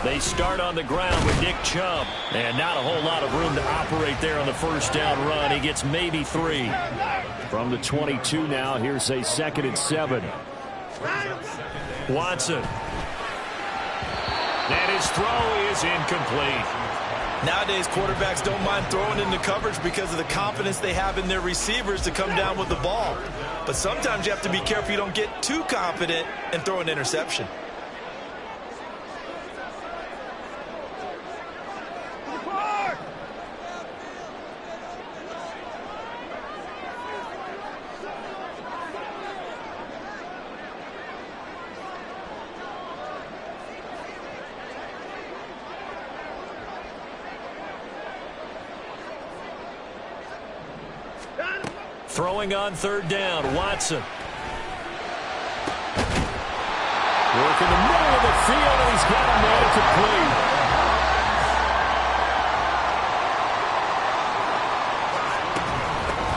They start on the ground with Nick Chubb. And not a whole lot of room to operate there on the first down run. He gets maybe 3. From the 22 now, here's a 2nd and 7. Watson. And his throw is incomplete. Nowadays, quarterbacks don't mind throwing into coverage because of the confidence they have in their receivers to come down with the ball. But sometimes you have to be careful you don't get too confident and throw an interception. Throwing on 3rd down, Watson. Work in the middle of the field, and he's got a man complete.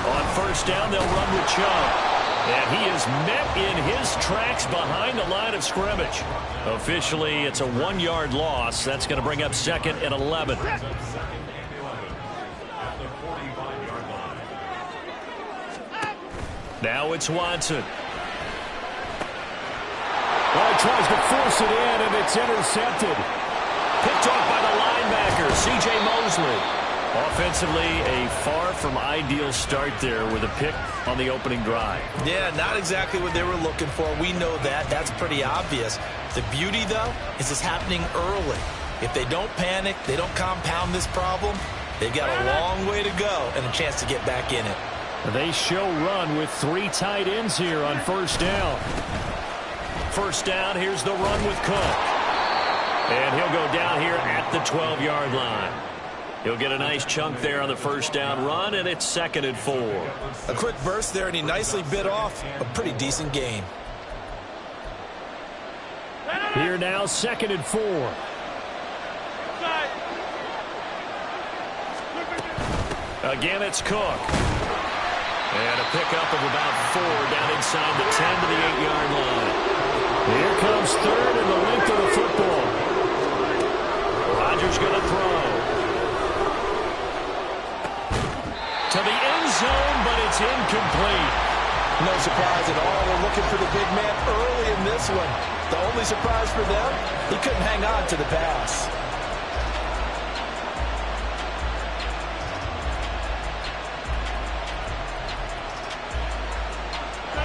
On 1st down, they'll run with Chubb. And he is met in his tracks behind the line of scrimmage. Officially, it's a 1-yard loss. That's going to bring up 2nd and 11. Now it's Watson. Well, he tries to force it in, and it's intercepted. Picked off by the linebacker, C.J. Mosley. Offensively, a far from ideal start there with a pick on the opening drive. Yeah, not exactly what they were looking for. We know that. That's pretty obvious. The beauty, though, is it's happening early. If they don't panic, they don't compound this problem, they've got a long way to go and a chance to get back in it. They show run with 3 tight ends here on 1st down. 1st down, here's the run with Cook. And he'll go down here at the 12-yard line. He'll get a nice chunk there on the 1st down run, and it's 2nd and 4. A quick burst there, and he nicely bit off a pretty decent gain. Here now, 2nd and 4. Again, it's Cook. And a pickup of about 4 down inside the 10 to the 8-yard line. Here comes 3rd and the length of the football. Rodgers going to throw. To the end zone, but it's incomplete. No surprise at all. They're looking for the big man early in this one. The only surprise for them, he couldn't hang on to the pass.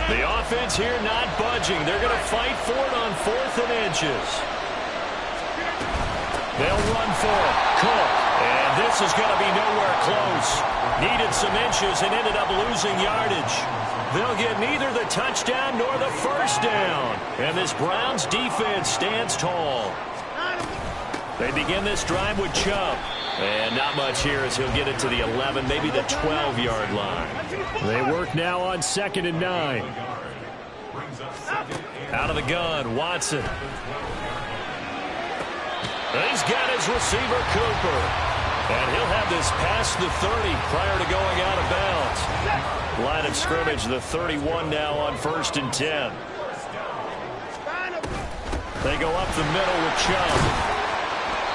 The offense here not budging. They're going to fight for it on 4th and inches. They'll run for it. Cook. And this is going to be nowhere close. Needed some inches and ended up losing yardage. They'll get neither the touchdown nor the 1st down. And this Browns defense stands tall. They begin this drive with Chubb. And not much here as he'll get it to the 11, maybe the 12-yard line. They work now on 2nd and 9. Out of the gun, Watson. He's got his receiver, Cooper. And he'll have this past the 30 prior to going out of bounds. Line of scrimmage, the 31 now on 1st and 10. They go up the middle with Chubb.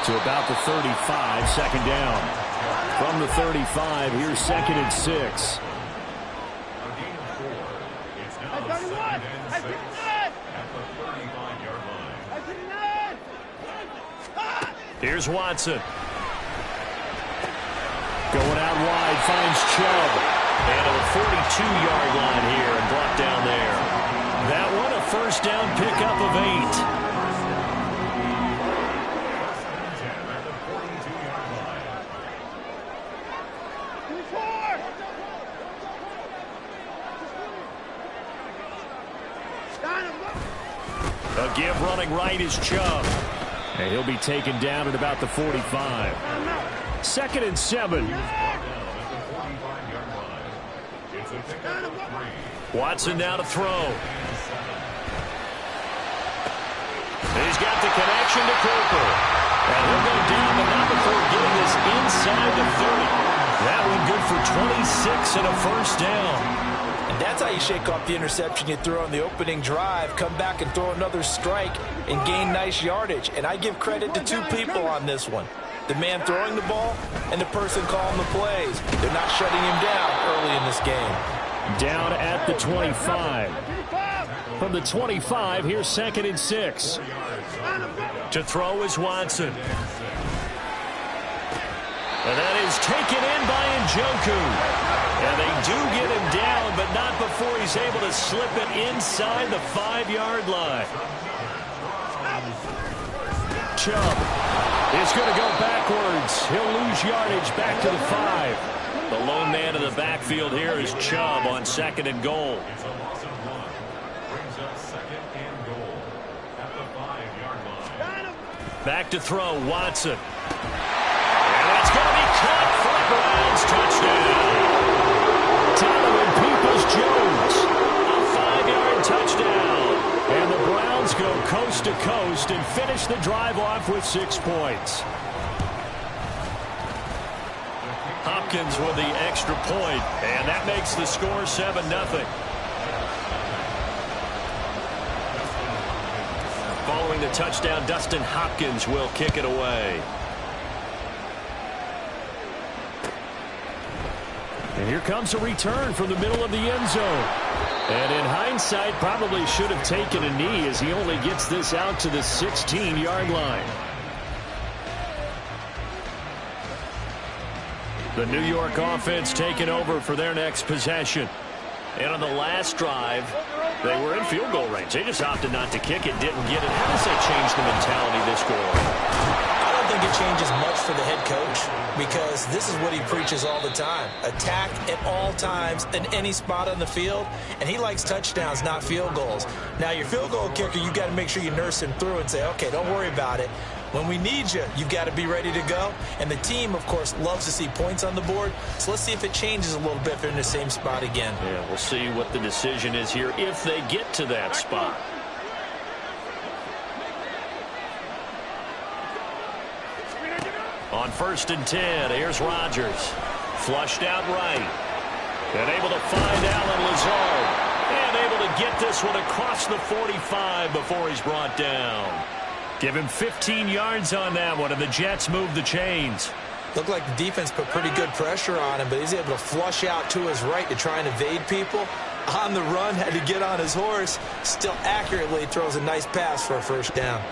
To about the 35, 2nd down. From the 35, here's 2nd and 6. Here's Watson. Going out wide, finds Chubb. And to the 42-yard line here and brought down there. That one, a 1st down pickup of 8. A give running right is Chubb. And he'll be taken down at about the 45. 2nd and 7. Watson now to throw. He's got the connection to Cooper. this inside the 30. That one good for 26 and a first down. And that's how you shake off the interception you threw on the opening drive, come back and throw another strike and gain nice yardage. And I give credit to two people on this one. The man throwing the ball and the person calling the plays. They're not shutting him down early in this game. Down at the 25. From the 25, here's 2nd and 6. To throw is Watson. And that is taken in by Njoku. And they do get him down, but not before he's able to slip it inside the 5-yard line. Chubb is going to go backwards. He'll lose yardage back to the 5. The lone man in the backfield here is Chubb on 2nd and goal. Back to throw, Watson. And it's going to be caught for the Browns. Touchdown. Donovan Peoples-Jones. A 5-yard touchdown. And the Browns go coast to coast and finish the drive off with 6 points. Hopkins with the extra point, and that makes the score 7-0. Following the touchdown, Dustin Hopkins will kick it away. And here comes a return from the middle of the end zone. And in hindsight, probably should have taken a knee as he only gets this out to the 16-yard line. The New York offense taking over for their next possession. And on the last drive, they were in field goal range. They just opted not to kick it, didn't get it. How does that change the mentality this goal? I don't think it changes much for the head coach because this is what he preaches all the time. Attack at all times in any spot on the field, and he likes touchdowns, not field goals. Now, your field goal kicker, you've got to make sure you nurse him through and say, okay, don't worry about it. When we need you, you've got to be ready to go. And the team, of course, loves to see points on the board. So let's see if it changes a little bit if they're in the same spot again. Yeah, we'll see what the decision is here if they get to that spot. On 1st and 10, here's Rodgers. Flushed out right. And able to find Allen Lazard. And able to get this one across the 45 before he's brought down. Give him 15 yards on that one, and the Jets move the chains. Looked like the defense put pretty good pressure on him, but he's able to flush out to his right to try and evade people. On the run, had to get on his horse. Still accurately throws a nice pass for a first down.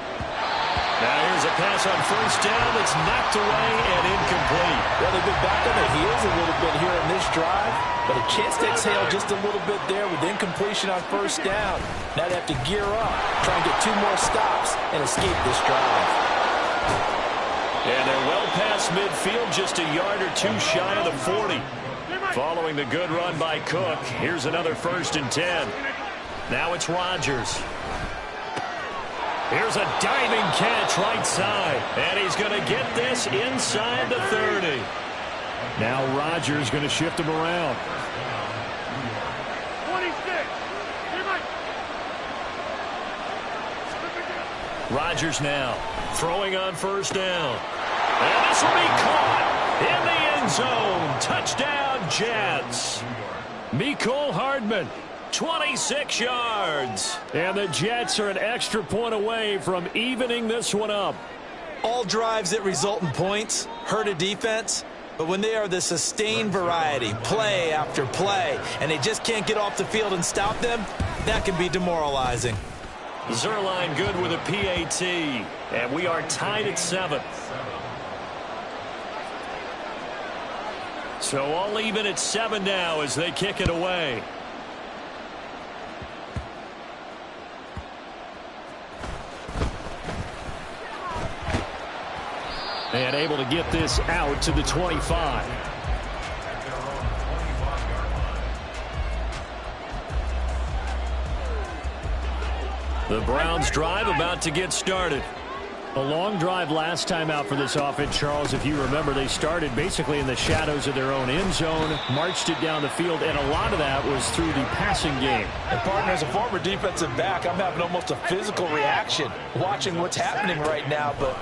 Now here's a pass on 1st down that's knocked away and incomplete. Well, they've been back on their heels a little bit here in this drive, but a chance to exhale just a little bit there with incompletion on 1st down. Now they have to gear up, try and get 2 more stops and escape this drive. And they're well past midfield, just a yard or 2 shy of the 40. Following the good run by Cook, here's another 1st and 10. Now it's Rodgers. Here's a diving catch right side. And he's going to get this inside the 30. Now Rodgers going to shift him around. 26. Rodgers now throwing on 1st down. And this will be caught in the end zone. Touchdown, Jets. Mecole Hardman. 26 yards. And the Jets are an extra point away from evening this one up. All drives that result in points hurt a defense, but when they are the sustained variety, play after play, and they just can't get off the field and stop them, that can be demoralizing. Zerline good with a PAT, and we are tied at 7. So all even at 7 now as they kick it away. And able to get this out to the 25. The Browns drive about to get started. A long drive last time out for this offense, Charles. If you remember, they started basically in the shadows of their own end zone, marched it down the field, and a lot of that was through the passing game. And partner, as a former defensive back, I'm having almost a physical reaction watching what's happening right now, but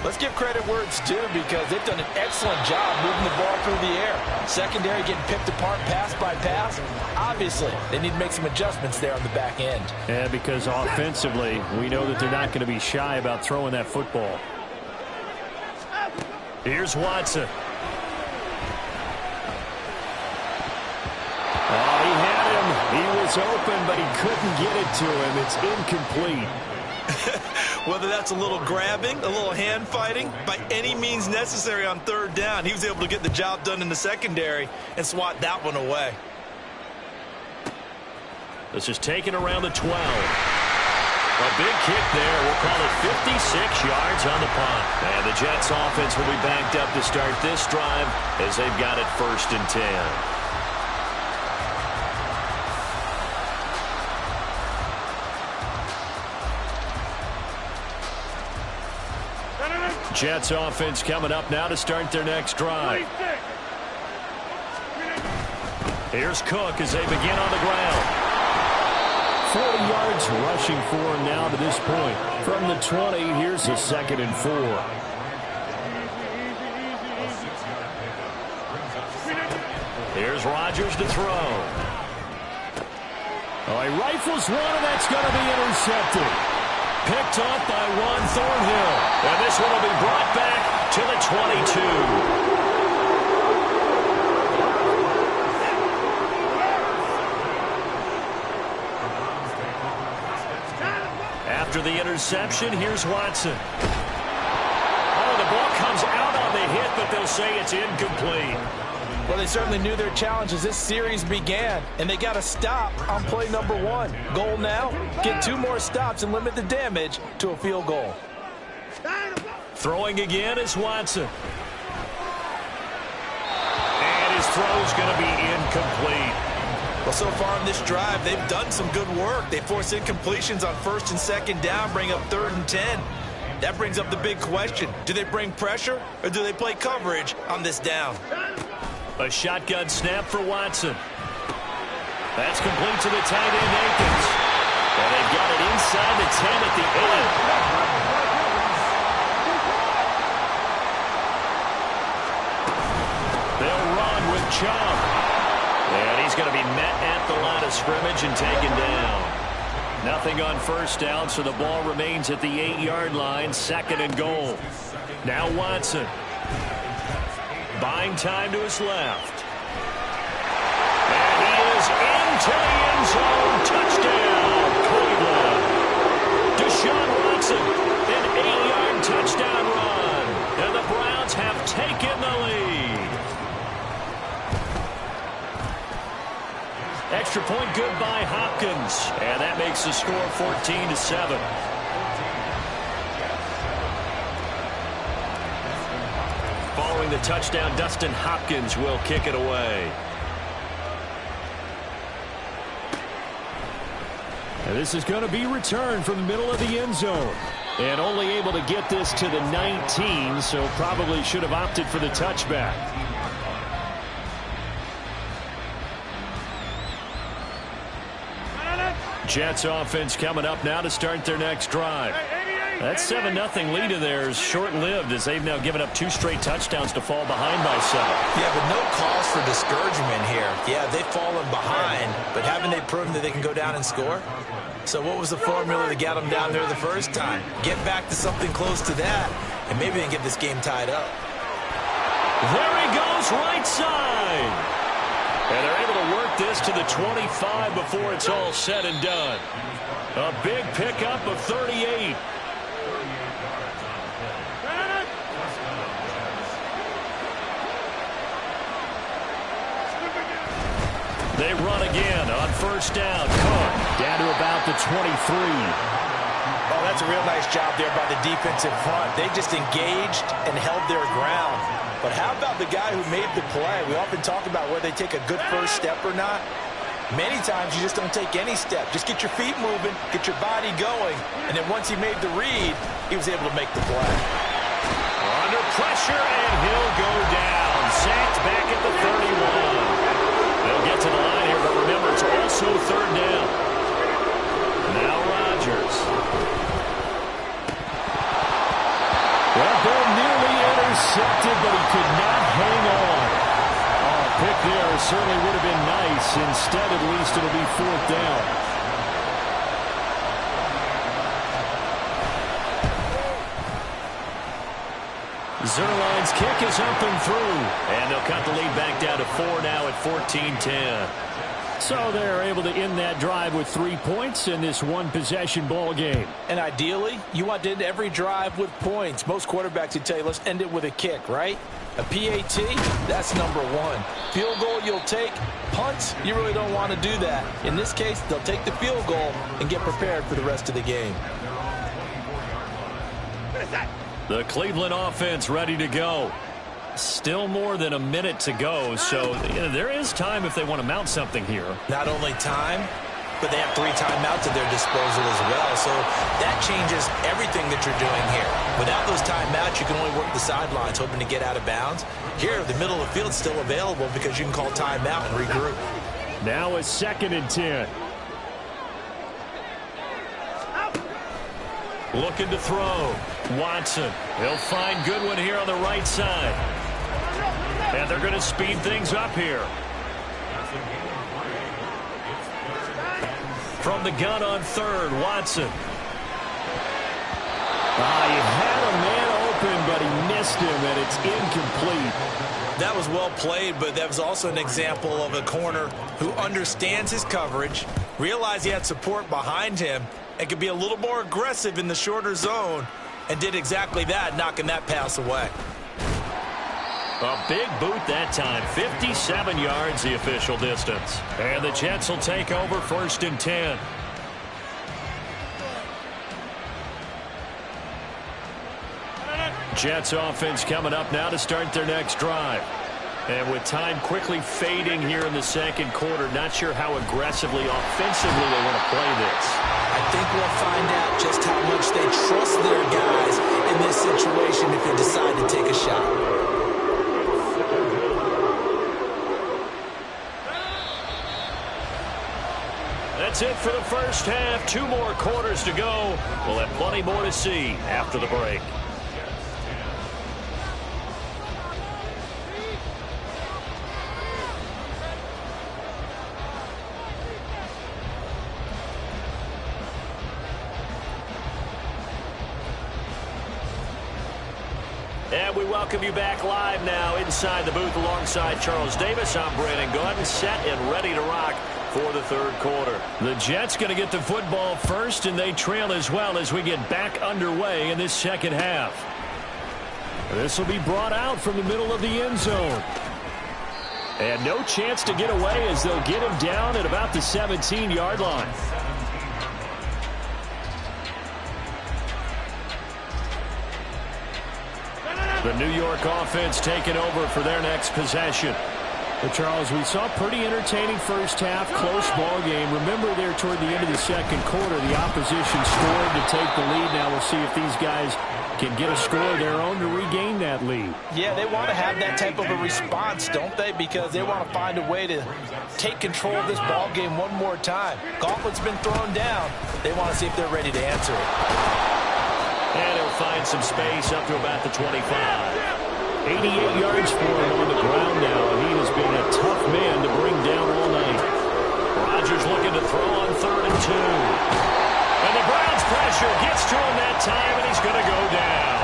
Let's give credit where it's due because they've done an excellent job moving the ball through the air. Secondary getting picked apart pass by pass. Obviously, they need to make some adjustments there on the back end. Yeah, because offensively, we know that they're not going to be shy about throwing that football. Here's Watson. Oh, he had him. He was open, but he couldn't get it to him. It's incomplete. Whether that's a little grabbing, a little hand fighting, by any means necessary on third down, he was able to get the job done in the secondary and swat that one away. This is taken around the 12. A big kick there. We'll call it 56 yards on the punt. And the Jets offense will be backed up to start this drive as they've got it 1st and 10. Jets offense coming up now to start their next drive. Here's Cook as they begin on the ground. 40 yards rushing for him now to this point. From the 20, here's a 2nd and 4. Here's Rodgers to throw. Oh, he rifles one, and that's going to be intercepted. Picked off by Juan Thornhill. And this one will be brought back to the 22. After the interception, here's Watson. Oh, the ball comes out on the hit, but they'll say it's incomplete. Well, they certainly knew their challenge as this series began, and they got a stop on play number 1. Goal now, get 2 more stops and limit the damage to a field goal. Throwing again is Watson. And his throw's going to be incomplete. Well, so far on this drive, they've done some good work. They force incompletions on 1st and 2nd down, bring up 3rd and 10. That brings up the big question. Do they bring pressure, or do they play coverage on this down? A shotgun snap for Watson. That's complete to the tight end, Akins. And they've got it inside the 10 at the end. They'll run with Chubb. And he's going to be met at the line of scrimmage and taken down. Nothing on 1st down, so the ball remains at the 8-yard line, 2nd and goal. Now Watson. Buying time to his left. And he is into the end zone. Touchdown, Cleveland. Deshaun Watson, an 8-yard touchdown run. And the Browns have taken the lead. Extra point good by Hopkins. And that makes the score 14-7. Following the touchdown, Dustin Hopkins will kick it away. And this is going to be returned from the middle of the end zone. And only able to get this to the 19, so probably should have opted for the touchback. Jets offense coming up now to start their next drive. That 7-0 lead of theirs short-lived as they've now given up 2 straight touchdowns to fall behind by 7. Yeah, but no cause for discouragement here. Yeah, they've fallen behind, but haven't they proven that they can go down and score? So what was the formula that got them down there the first time? Get back to something close to that, and maybe they can get this game tied up. There he goes, right side. And they're able to work this to the 25 before it's all said and done. A big pickup of 38. They run again on 1st down. Cook down to about the 23. Oh, that's a real nice job there by the defensive front. They just engaged and held their ground. But how about the guy who made the play? We often talk about whether they take a good first step or not. Many times you just don't take any step. Just get your feet moving, get your body going, and then once he made the read, he was able to make the play. Under pressure, and he'll go down. Sacked back at the 31. They'll get to the line here, but remember, it's also 3rd down. Now Rodgers. Well, certainly would have been nice. Instead, at least, it'll be 4th down. Zerline's kick is up and through. And they'll cut the lead back down to 4 now at 14-10. So they're able to end that drive with 3 points in this one-possession ball game. And ideally, you want to end every drive with points. Most quarterbacks would tell you, let's end it with a kick, right? A PAT, that's number 1. Field goal you'll take. Punts, you really don't want to do that. In this case, they'll take the field goal and get prepared for the rest of the game. The Cleveland offense ready to go. Still more than a minute to go, so there is time if they want to mount something here. Not only time, but they have 3 timeouts at their disposal as well, so that changes everything that you're doing here. Without those timeouts, you can only work the sidelines, hoping to get out of bounds. Here, the middle of the field is still available because you can call timeout and regroup. Now a 2nd and 10. Looking to throw. Watson. He'll find Goodwin here on the right side. And they're going to speed things up here. From the gun on 3rd, Watson. He had a man open, but he missed him, and it's incomplete. That was well played, but that was also an example of a corner who understands his coverage, realized he had support behind him, and could be a little more aggressive in the shorter zone, and did exactly that, knocking that pass away. A big boot that time. 57 yards, the official distance. And the Jets will take over 1st and 10. Jets offense coming up now to start their next drive. And with time quickly fading here in the 2nd quarter, not sure how aggressively, offensively they want to play this. I think we'll find out just how much they trust their guys in this situation if they decide to take a shot. That's it for the first half. 2 more quarters to go. We'll have plenty more to see after the break. And we welcome you back live now inside the booth alongside Charles Davis. I'm Brandon Gordon, set and ready to rock for the 3rd quarter. The Jets going to get the football first, and they trail as well as we get back underway in this 2nd half. This will be brought out from the middle of the end zone. And no chance to get away as they'll get him down at about the 17-yard line. The New York offense taking over for their next possession. Well, Charles, we saw pretty entertaining first half, close ball game. Remember there toward the end of the 2nd quarter, the opposition scored to take the lead. Now we'll see if these guys can get a score of their own to regain that lead. Yeah, they want to have that type of a response, don't they? Because they want to find a way to take control of this ball game one more time. Gauntlet's been thrown down. They want to see if they're ready to answer it. And he'll find some space up to about the 25. 88 yards for him on the ground now, and he has been a tough man to bring down all night. Rodgers looking to throw on 3rd and 2. And the Browns pressure gets to him that time, and he's going to go down.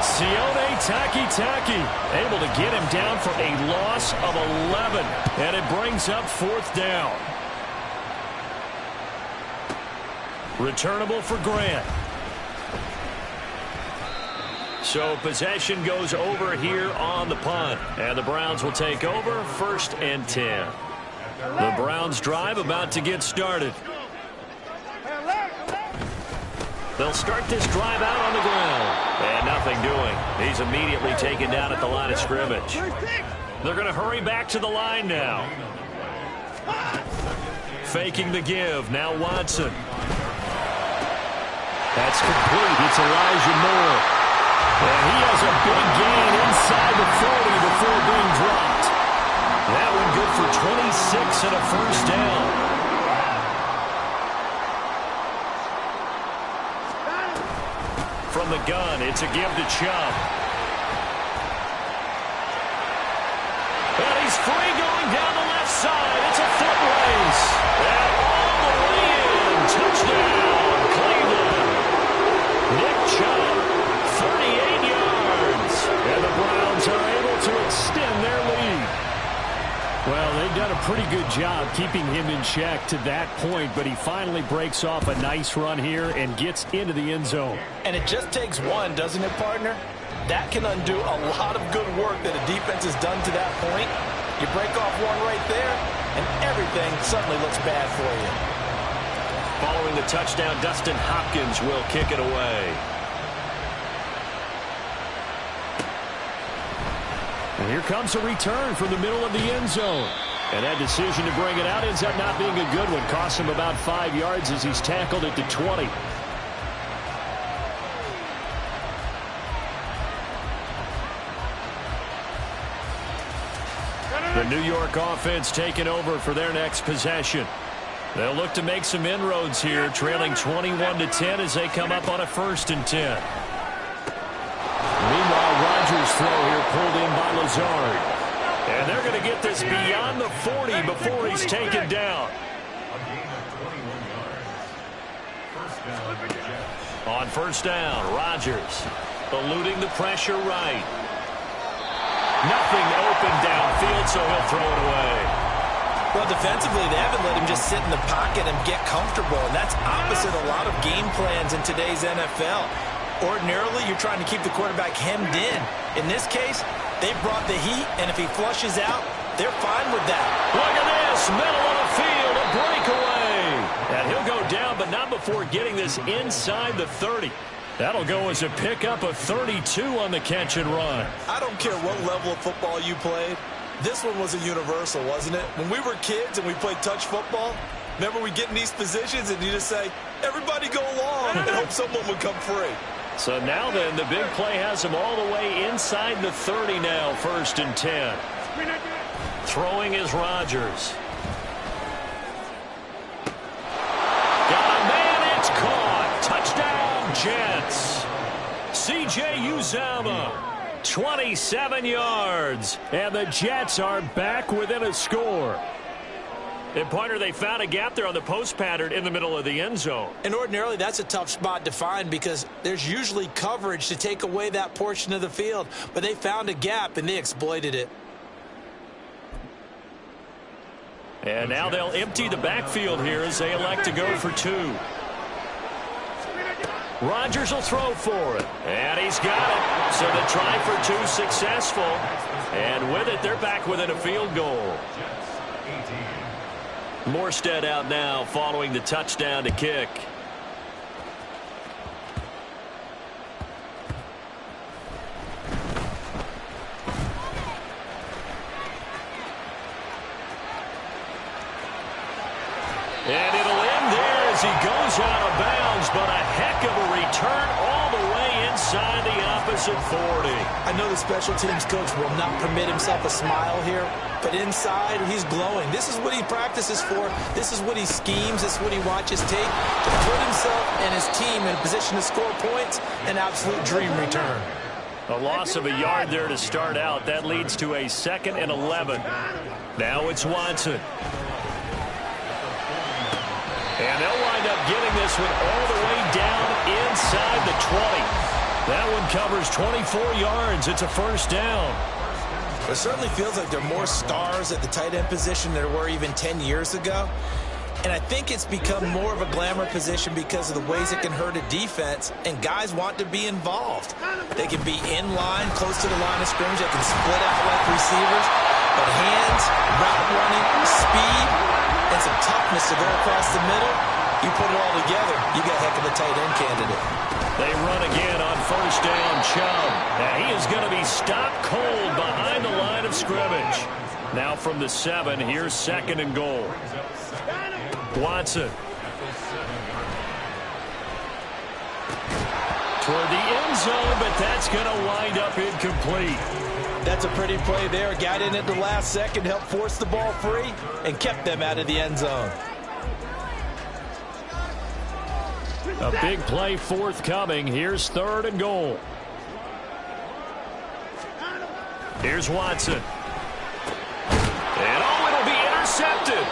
Sione Takitaki able to get him down for a loss of 11, and it brings up 4th down. Returnable for Grant. So possession goes over here on the punt. And the Browns will take over 1st and 10. The Browns drive about to get started. They'll start this drive out on the ground. And nothing doing. He's immediately taken down at the line of scrimmage. They're going to hurry back to the line now. Faking the give. Now Watson. That's complete. It's Elijah Moore. And he has a big gain inside the 40 before being dropped. That one good for 26 and a 1st down. From the gun, it's a give to Chubb. And he's free going down the left side. It's a foot race. And all the way in. Touchdown, Cleveland. Nick Chubb, 38 yards. And the Browns are able to extend their lead. Well, they've done a pretty good job keeping him in check to that point, but he finally breaks off a nice run here and gets into the end zone. And it just takes one, doesn't it, partner? That can undo a lot of good work that a defense has done to that point. You break off one right there, and everything suddenly looks bad for you. Following the touchdown, Dustin Hopkins will kick it away. And here comes a return from the middle of the end zone. And that decision to bring it out ends up not being a good one. Costs him about 5 yards as he's tackled at the 20. The New York offense taking over for their next possession. They'll look to make some inroads here, trailing 21-10 as they come up on a 1st and 10. Meanwhile, Rodgers' throw here pulled in by Lazard. And they're going to get this beyond the 40 before he's taken down. On 1st down, Rodgers eluding the pressure right. Nothing open downfield, so he'll throw it away. Well, defensively, they haven't let him just sit in the pocket and get comfortable, and that's opposite a lot of game plans in today's NFL. Ordinarily, you're trying to keep the quarterback hemmed in. In this case, they brought the heat, and if he flushes out, they're fine with that. Look at this, middle of the field, a breakaway. And he'll go down, but not before getting this inside the 30. That'll go as a pickup of 32 on the catch and run. I don't care what level of football you played. This one was a universal, wasn't it? When we were kids and we played touch football, remember we get in these positions and you just say, everybody go along, and hope someone would come free. So now then, the big play has him all the way inside the 30 now, 1st and 10. Throwing is Rodgers. Got a man, it's caught. Touchdown, Jets. C.J. Uzomah, 27 yards. And the Jets are back within a score. And, partner, they found a gap there on the post pattern in the middle of the end zone. And ordinarily, that's a tough spot to find because there's usually coverage to take away that portion of the field. But they found a gap, and they exploited it. And now they'll empty the backfield here as they elect to go for 2. Rodgers will throw for it. And he's got it. So the try for 2 successful. And with it, they're back within a field goal. Morstead out now following the touchdown to kick. And it'll end there as he goes out of bounds, but a heck of a return all the way inside the opposite 40. I know the special teams coach will not permit himself a smile here, but inside he's glowing. This is what he practices for. This is what he schemes. This is what he watches tape to put himself and his team in a position to score points. An absolute dream return. A loss of a yard there to start out. That leads to a 2nd and 11. Now it's Watson. And they'll wind up getting this one all the way down inside the 20. That one covers 24 yards. It's a 1st down. It certainly feels like there are more stars at the tight end position than there were even 10 years ago. And I think it's become more of a glamour position because of the ways it can hurt a defense, and guys want to be involved. They can be in line, close to the line of scrimmage. They can split out like receivers. But hands, route running, speed, and some toughness to go across the middle, you put it all together, you got a heck of a tight end candidate. They run again on 1st down, Chubb. Now he is going to be stopped cold behind the line of scrimmage. Now from the 7, here's 2nd and goal. Watson. Toward the end zone, but that's going to wind up incomplete. That's a pretty play there. Got in at the last second, helped force the ball free, and kept them out of the end zone. A big play forthcoming. Here's 3rd and goal. Here's Watson. And it'll be intercepted.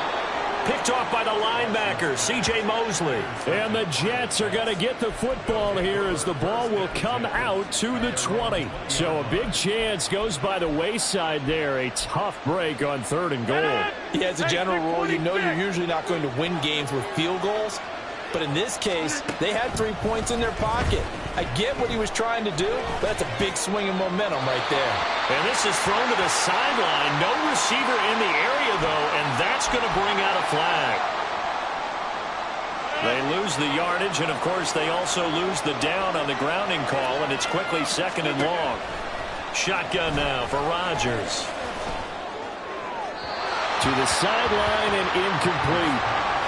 Picked off by the linebacker, C.J. Mosley. And the Jets are going to get the football here as the ball will come out to the 20. So a big chance goes by the wayside there. A tough break on 3rd and goal. Yeah, as a general rule, you know you're usually not going to win games with field goals. But in this case, they had 3 points in their pocket. I get what he was trying to do, but that's a big swing of momentum right there. And this is thrown to the sideline. No receiver in the area, though, and that's going to bring out a flag. They lose the yardage, and, of course, they also lose the down on the grounding call, and it's quickly 2nd and long. Shotgun now for Rodgers. To the sideline and incomplete.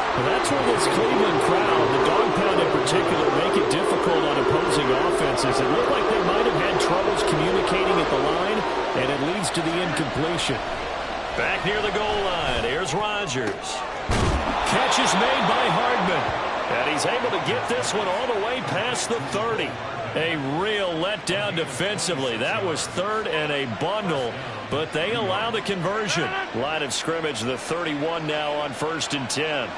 Well, that's where this Cleveland crowd, the dog pound in particular, make it difficult on opposing offenses. It looked like they might have had troubles communicating at the line, and it leads to the incompletion. Back near the goal line, here's Rodgers. Catch is made by Hardman, and he's able to get this one all the way past the 30. A real letdown defensively. That was 3rd and a bundle, but they allow the conversion. Line of scrimmage, the 31 now on 1st and 10.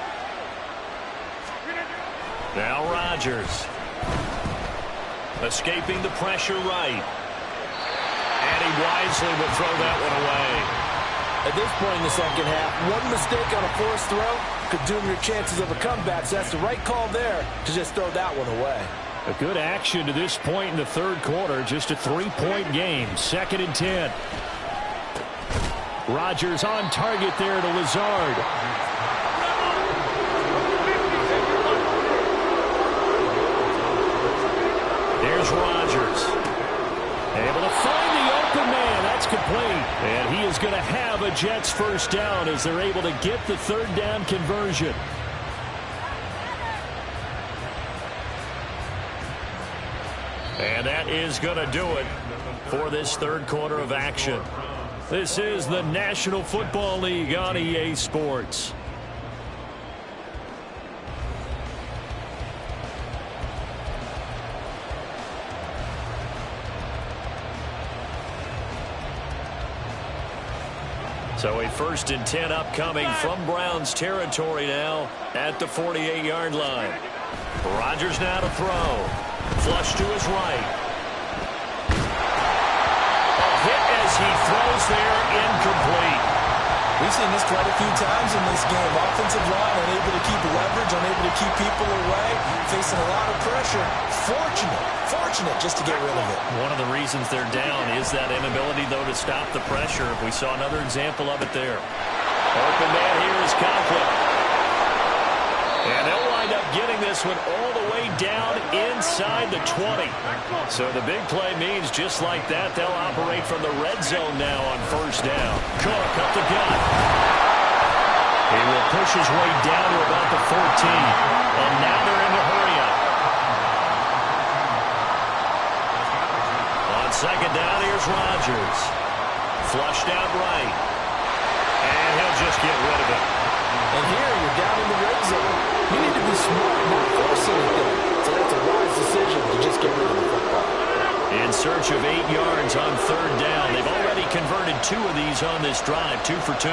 Now Rodgers. Escaping the pressure right. And he wisely will throw that one away. At this point in the second half, one mistake on a forced throw could doom your chances of a comeback. So that's the right call there to just throw that one away. A good action to this point in the 3rd quarter. Just a 3-point game. 2nd and 10. Rodgers on target there to Lazard. Here's Rodgers. Able to find the open man. That's complete. And he is going to have a Jets first down as they're able to get the 3rd down conversion. And that is going to do it for this 3rd quarter of action. This is the National Football League on EA Sports. So a 1st and 10 upcoming from Browns territory now at the 48-yard line. Rodgers now to throw. Flush to his right. A hit as he throws there, incomplete. We've seen this quite a few times in this game. Offensive line unable to keep leverage, unable to keep people away, facing a lot of pressure. Fortunate just to get rid of it. One of the reasons they're down is that inability, though, to stop the pressure. We saw another example of it there. Open man here is Conklin. And they'll wind up getting this one all the way down inside the 20. So the big play means just like that, they'll operate from the red zone now on 1st down. Cook up the gut. He will push his way down to about the 14. And now they're in the hurry up. On 2nd down, here's Rodgers. Flushed out right. And he'll just get rid of it. And here, you're down in the red zone. You need to be smart, not force anything. So that's a wise decision to just get rid of the football. In search of 8 yards on 3rd down. They've already converted 2 of these on this drive, 2 for 2.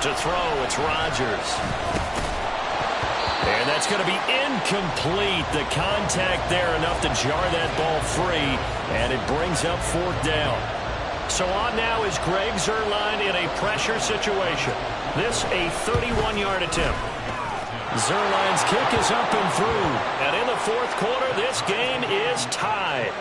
To throw, it's Rodgers. And that's going to be incomplete. The contact there enough to jar that ball free, and it brings up 4th down. So on now is Greg Zuerlein in a pressure situation. This a 31-yard attempt. Zuerlein's kick is up and through. And in the 4th quarter, this game is tied.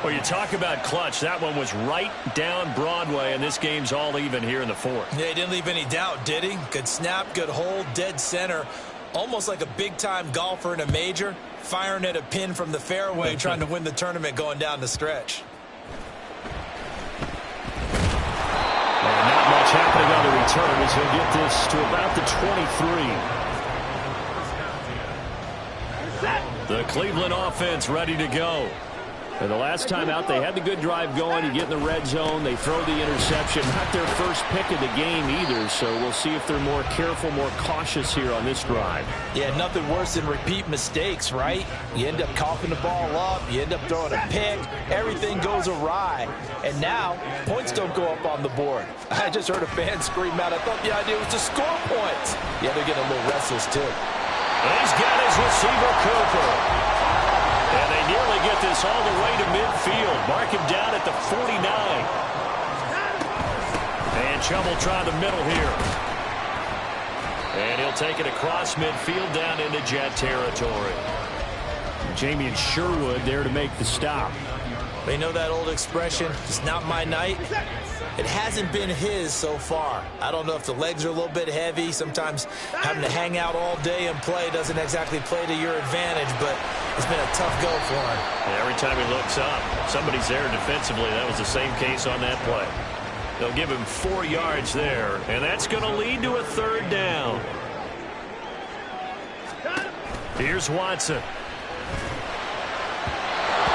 Well, you talk about clutch. That one was right down Broadway, and this game's all even here in the 4th. Yeah, he didn't leave any doubt, did he? Good snap, good hold, dead center. Almost like a big-time golfer in a major, firing at a pin from the fairway, trying to win the tournament going down the stretch. And not much happening on the return as he'll get this to about the 23. The Cleveland offense ready to go. And the last time out, they had the good drive going. You get in the red zone, they throw the interception. Not their first pick of the game either, so we'll see if they're more careful, more cautious here on this drive. Yeah, nothing worse than repeat mistakes, right? You end up coughing the ball up, you end up throwing a pick, everything goes awry. And now, points don't go up on the board. I just heard a fan scream out, I thought the idea was to score points. Yeah, they're getting a little restless too. He's got his receiver, Cooper. And they nearly get this all the way to midfield. Mark him down at the 49. And Chubb will try the middle here. And he'll take it across midfield down into Jet territory. Jamie Sherwood there to make the stop. They know that old expression, it's not my night. It hasn't been his so far. I don't know if the legs are a little bit heavy. Sometimes having to hang out all day and play doesn't exactly play to your advantage, but it's been a tough go for him. And every time he looks up, somebody's there defensively. That was the same case on that play. They'll give him 4 yards there, and that's going to lead to a 3rd down. Here's Watson.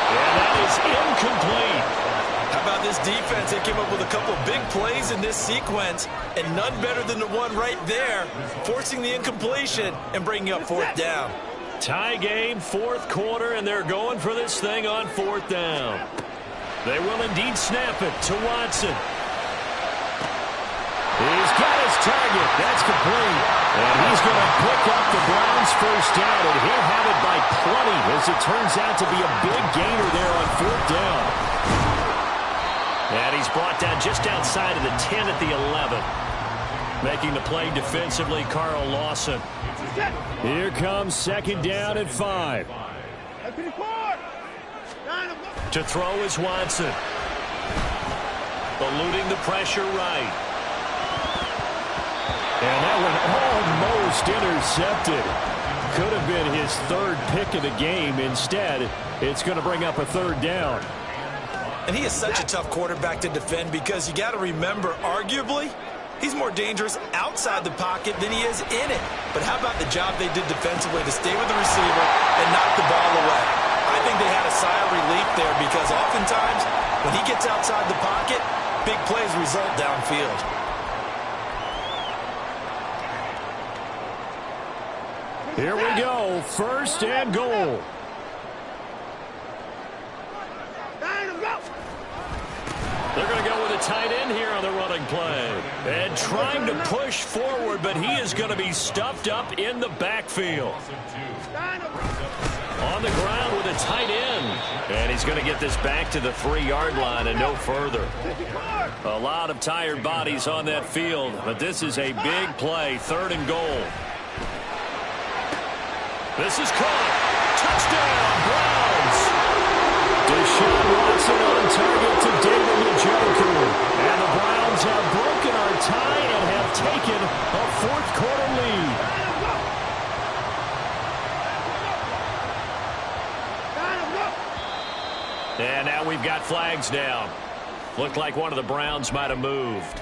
And that is incomplete. How about this defense? They came up with a couple of big plays in this sequence, and none better than the one right there, forcing the incompletion and bringing up 4th down. Tie game, 4th quarter, and they're going for this thing on 4th down. They will indeed snap it to Watson. He's got his target. That's complete. And he's going to pick up the Browns' 1st down, and he'll have it by plenty, as it turns out to be a big gainer there on 4th down. And he's brought down just outside of the 10 at the 11. Making the play defensively, Carl Lawson. Here comes 2nd down at 5. To throw is Watson. Eluding the pressure right. And that one almost intercepted. Could have been his 3rd pick of the game. Instead, it's going to bring up a 3rd down. And he is such a tough quarterback to defend because you got to remember, arguably, he's more dangerous outside the pocket than he is in it. But how about the job they did defensively to stay with the receiver and knock the ball away? I think they had a sigh of relief there because oftentimes when he gets outside the pocket, big plays result downfield. Here we go, 1st and goal. They're going to go with a tight end here on the running play. And trying to push forward, but he is going to be stuffed up in the backfield. On the ground with a tight end. And he's going to get this back to the 3-yard line and no further. A lot of tired bodies on that field, but this is a big play, 3rd and goal. This is caught. Touchdown, Browns. Deshaun Watson on target to David Njoku. And the Browns have broken our tie and have taken a 4th quarter lead. And now we've got flags down. Looked like one of the Browns might have moved.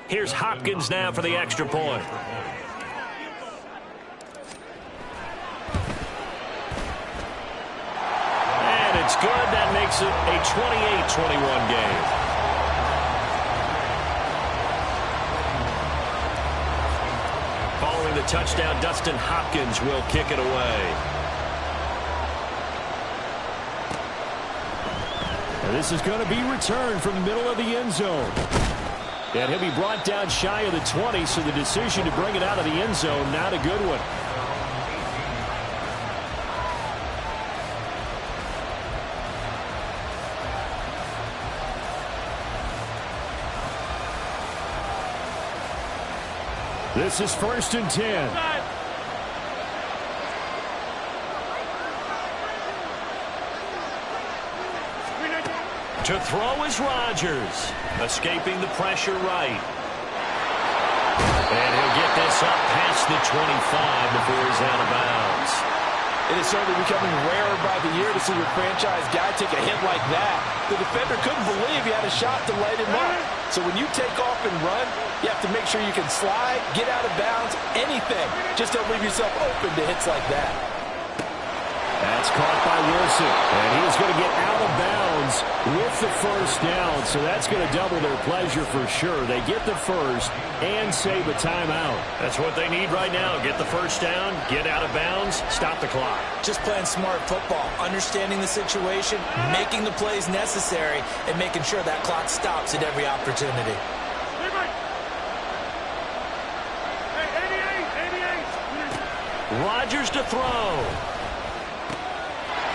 Here's Hopkins now for the extra point. And it's good. That makes it a 28-21 game. Following the touchdown, Dustin Hopkins will kick it away. And this is going to be returned from the middle of the end zone. And he'll be brought down shy of the 20, so the decision to bring it out of the end zone, not a good one. This is 1st and 10. To throw is Rodgers, escaping the pressure right. And he'll get this up past the 25 before he's out of bounds. It is certainly becoming rarer by the year to see your franchise guy take a hit like that. The defender couldn't believe he had a shot to light him up. So when you take off and run, you have to make sure you can slide, get out of bounds, anything. Just don't leave yourself open to hits like that. That's caught by Wilson, and he's going to get out of bounds with the first down, so that's going to double their pleasure for sure. They get the first and save a timeout. That's what they need right now. Get the first down, get out of bounds, stop the clock. Just playing smart football, understanding the situation, making the plays necessary, and making sure that clock stops at every opportunity. Rodgers to throw.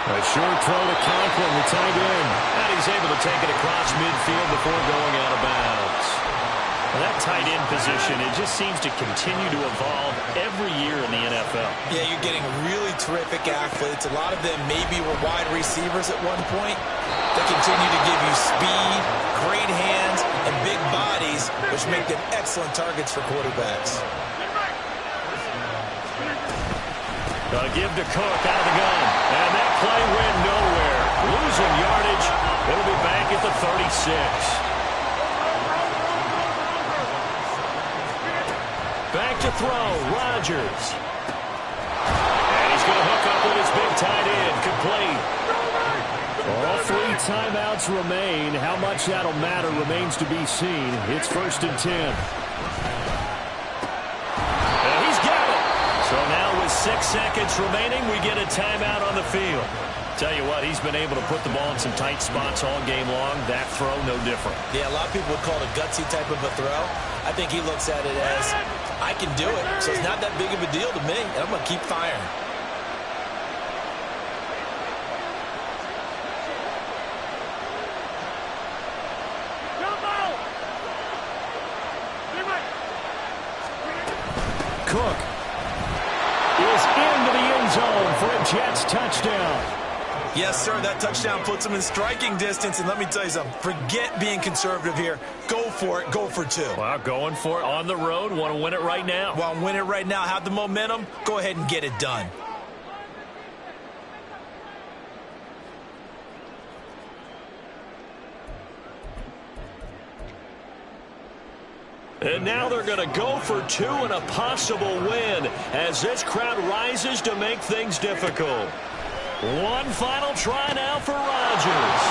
A short throw to Conklin, the tight end. And he's able to take it across midfield before going out of bounds. Well, that tight end position, it just seems to continue to evolve every year in the NFL. Yeah, you're getting really terrific athletes. A lot of them maybe were wide receivers at one point. They continue to give you speed, great hands, and big bodies, which make them excellent targets for quarterbacks. Gonna give to Cook out of the gun. And that play went nowhere. Losing yardage. It'll be back at the 36. Back to throw. Rodgers. And he's going to hook up with his big tight end. Complete. All 3 timeouts remain. How much that'll matter remains to be seen. It's 1st and 10. And he's got it. So now with 6 seconds remaining, we get a timeout on the field. Tell you what, he's been able to put the ball in some tight spots all game long. That throw, no different. Yeah, a lot of people would call it a gutsy type of a throw. I think he looks at it as, I can do it, so it's not that big of a deal to me, and I'm going to keep firing. Cook is into the end zone for a Jets touchdown. Yes, sir, that touchdown puts him in striking distance, and let me tell you something, forget being conservative here. Go for it, go for 2. Well, going for it on the road, want to win it right now. Want to win it right now, have the momentum, go ahead and get it done. And now they're going to go for 2 and a possible win as this crowd rises to make things difficult. One final try now for Rodgers.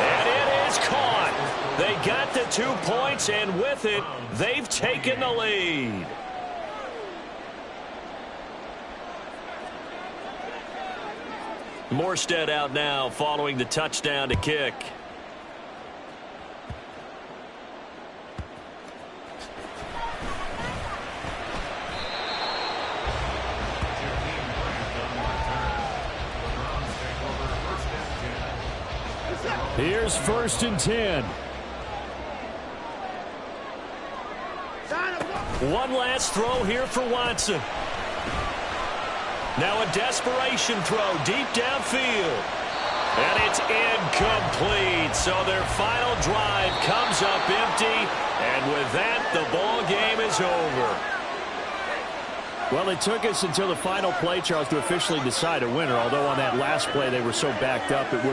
And it is caught. They got the 2 points, and with it, they've taken the lead. Morstead out now following the touchdown to kick. Here's 1st and 10. One last throw here for Watson. Now a desperation throw deep downfield. And it's incomplete. So their final drive comes up empty. And with that, the ball game is over. Well, it took us until the final play, Charles, to officially decide a winner. Although on that last play, they were so backed up, it